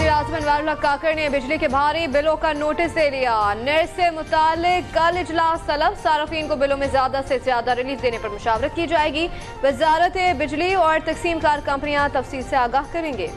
वज़ीर-ए-आज़म अनवर उल-हक काकड़ ने बिजली के भारी बिलों का नोटिस दे लिया। नेट से मुतालिक कल इजलास तलब, सार्फिन को बिलों में ज्यादा से ज्यादा रिलीफ देने पर मुशावरत की जाएगी। वजारत बिजली और तकसीम कार कंपनियां तफसील से आगाह करेंगे।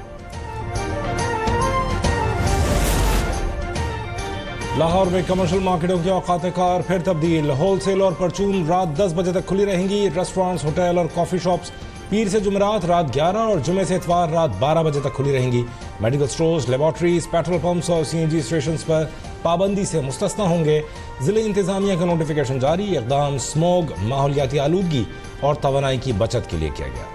लाहौर में कमर्शियल मार्केटों की औकात कार फिर तब्दील। होलसेल और परचून रात 10 बजे तक खुली रहेंगी। रेस्टोरेंट्स, होटल और कॉफी शॉप्स पीर से जुमेरात रात 11 और जुमे से इतवार रात 12 बजे तक खुली रहेंगी। Medical stores, laboratories, petrol pumps और CNG स्टेशन पर पाबंदी से मुस्तस्ना होंगे। जिले इंतजामिया का नोटिफिकेशन जारी। इक़दाम स्मोग, माहौलियाती आलूदगी और तवानाई की बचत के लिए किया गया।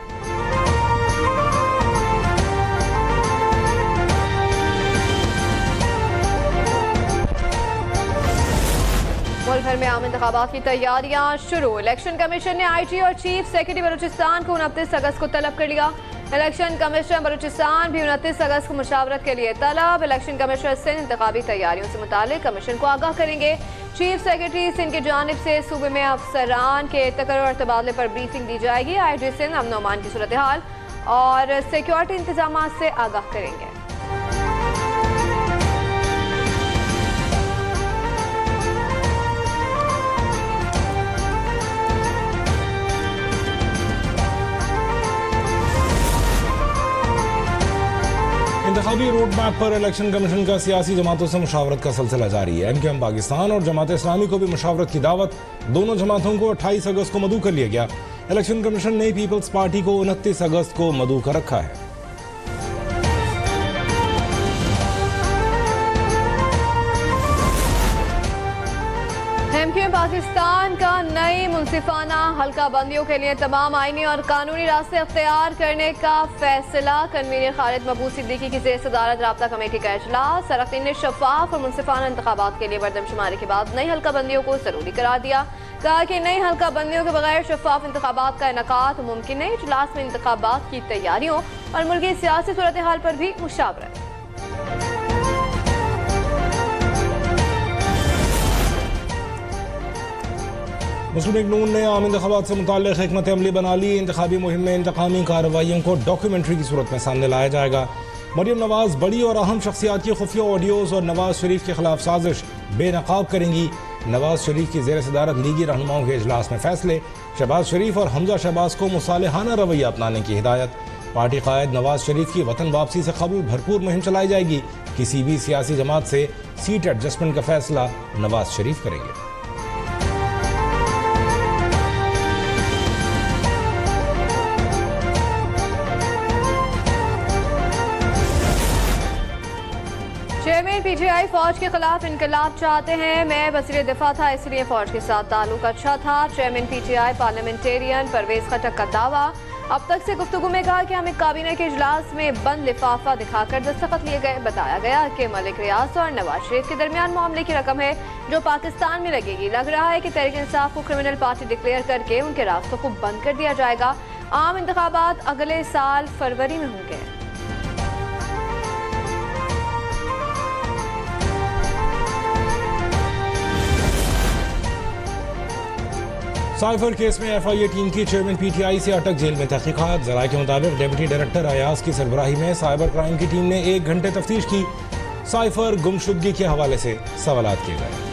मुल्क भर में आम इंतखाबात की तैयारियां शुरू। इलेक्शन कमीशन ने IG और चीफ सेक्रेटरी बलूचिस्तान को 29 अगस्त को तलब कर लिया। इलेक्शन कमिश्नर बलूचिस्तान भी 29 अगस्त को मुशावरत के लिए तलब। इलेक्शन कमिश्नर सिंध इंतखाबी तैयारियों से मुतालिक कमीशन को आगाह करेंगे। चीफ सेक्रेटरी सिंध की जानिब से सूबे में अफसरान के तकर्रुर और तबादले पर ब्रीफिंग दी जाएगी। IG सिंध अमन और अमान की सूरत हाल और सिक्योरिटी इंतजाम से आगाह करेंगे। इंतखाबी रोड मैप पर इलेक्शन कमीशन का सियासी जमातों से मुशावरत का सिलसिला जारी है। MKM पाकिस्तान और जमात इस्लामी को भी मुशावरत की दावत। दोनों जमातों को 28 अगस्त को मदऊ कर लिया गया। इलेक्शन कमीशन ने पीपल्स पार्टी को 29 अगस्त को मदऊ कर रखा है। MKM पाकिस्तान का नई मुंसिफाना हल्का बंदियों के लिए तमाम आईनी और कानूनी रास्ते अख्तियार करने का फैसला। कन्वीनर खालिद महबूब सिद्दीकी की ज़ेर सदारत राब्ता कमेटी का इजलास। सरअख्ती ने शफाफ और मुंसिफाना इंतखाबात के लिए मरदमशुमारी के बाद नई हल्का बंदियों को जरूरी करार दिया। कहा कि नई हल्का बंदियों के बगैर शफाफ इंतखाबात का इनेकाद मुमकिन नहीं। इजलास में इंतखाबात की तैयारियों और मुल्क की सियासी सूरत हाल पर भी मुशावरत। मुस्लिम लीग नून ने आम इंतखाबात से मुताल्लिक़ हिकमत अमली बना ली। इंतखाबी मुहिम में इंतकामी कार्रवाइयों को डॉक्यूमेंट्री की सूरत में सामने लाया जाएगा। मरियम नवाज बड़ी और अहम शख्सियात की खुफिया ऑडियोज़ और नवाज शरीफ के खिलाफ साजिश बेनकाब करेंगी। नवाज शरीफ की ज़ेर सदारत लीगी रहनुमाओं के इजलास में फैसले। शहबाज शरीफ और हमजा शहबाज को मुसालिहाना रवैया अपनाने की हिदायत। पार्टी कायद नवाज शरीफ की वतन वापसी से कबल भरपूर मुहिम चलाई जाएगी। किसी भी सियासी जमात से सीट एडजस्टमेंट का फैसला नवाज शरीफ करेंगे। चेयरमैन PTI फौज के खिलाफ इनकलाब चाहते हैं। मैं वज़ीर दिफा था इसलिए फौज के साथ ताल्लुक अच्छा था। चेयरमैन PTI पार्लियामेंटेरियन परवेज खटक का दावा। अब तक से गुफ्तगू में कहा कि हमें काबीना के इजलास में बंद लिफाफा दिखाकर दस्तखत लिए गए। बताया गया कि मलिक रियाज और नवाज शरीफ के दरमियान मामले की रकम है जो पाकिस्तान में लगेगी। लग रहा है कि तहरीक इंसाफ को क्रिमिनल पार्टी डिक्लेयर करके उनके रास्तों को बंद कर दिया जाएगा। आम इंतखाबात अगले साल फरवरी में होंगे। साइफर केस में FIA टीम की चेयरमैन PTI से अटक जेल में तहकीकात। ज़राए के मुताबिक डिप्टी डायरेक्टर अयाज की सरबराही में साइबर क्राइम की टीम ने 1 घंटे तफ्तीश की। साइफर गुमशुदगी के हवाले से सवालात किए गए।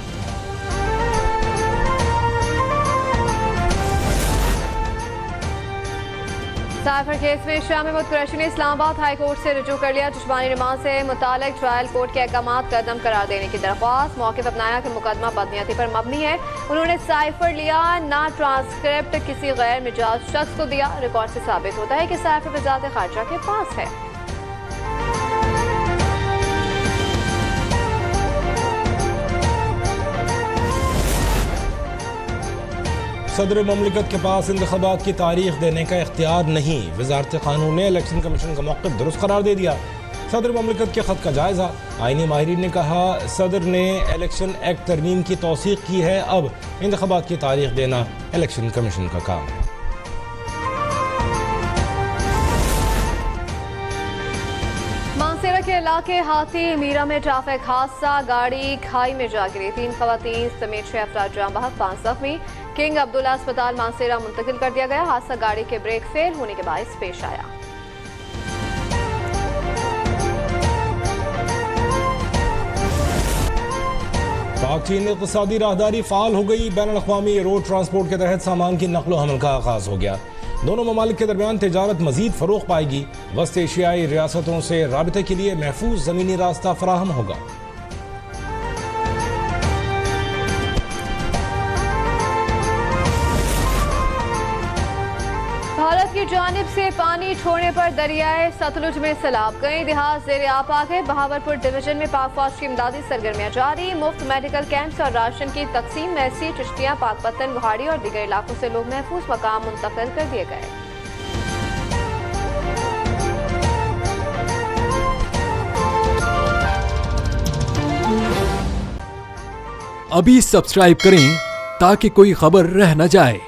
साइफर केस में शाह महमूद कुरैशी ने इस्लामाबाद हाई कोर्ट से रुजू कर लिया। जुश्मानी रिमांड से मुतालिक ट्रायल कोर्ट के अहकामात कदम करार देने की दरख्वास्त। मौक़िफ़ अपनाया कि मुकदमा बदनीयती पर मबनी है। उन्होंने साइफर लिया ना ट्रांसक्रिप्ट किसी गैर मिजाज शख्स को दिया। रिकॉर्ड से साबित होता है कि साइफर वज़ारत ख़ारिजा के पास है। सदर ममलिकत के पास इंतखाबात की तारीख देने का इख्तियार नहीं। वजारत कानून ने इलेक्शन कमीशन का मौक़िफ़ दुरुस्त करार दे दिया। सदर ममलिकत के ख़त का जायज़ा। आईनी माहिरीन ने कहा सदर ने इलेक्शन एक्ट तरमीम की तौसीक़ की है। अब इंतखाबात की तारीख देना इलेक्शन कमीशन का काम है। मानसेरा के इलाके हाथी मीरा में ट्रैफिक हादसा। गाड़ी खाई में जा गिरी। 3 ख़वातीन समेत 6 अफराद जाम बहक, 5 जख्मी। किंग अब्दुल्ला अस्पताल मानसेरा मुंतकिल कर दिया गया। हादसा गाड़ी के ब्रेक फेल होने के बायस पेश आया। पाक चीन इक़्तिसादी राहदारी फाल हो गई। बैनुल-अक़वामी रोड ट्रांसपोर्ट के तहत सामान की नक़्ल हमल का आगाज़ हो गया। दोनों ममालिक के दरमियान तिजारत मजीद फ़रोग़ पाएगी। वस्त एशियाई रियासतों से राबिते के लिए महफूज ज़मीनी रास्ता फराहम होगा। भारत की जानिब से पानी छोड़ने पर दरियाए सतलुज में सैलाब। कई देहात ज़ेर आब आ गए। बहावलपुर डिवीजन में पाक फौज की इमदादी सरगर्मियां जारी। मुफ्त मेडिकल कैंप्स और राशन की तकसीम में सी चिश्तियां, पाकपत्तन, बुहाड़ी और दीगर इलाकों से लोग महफूज मकाम मुंतकिल कर दिए गए। अभी सब्सक्राइब करें ताकि कोई खबर रह न जाए।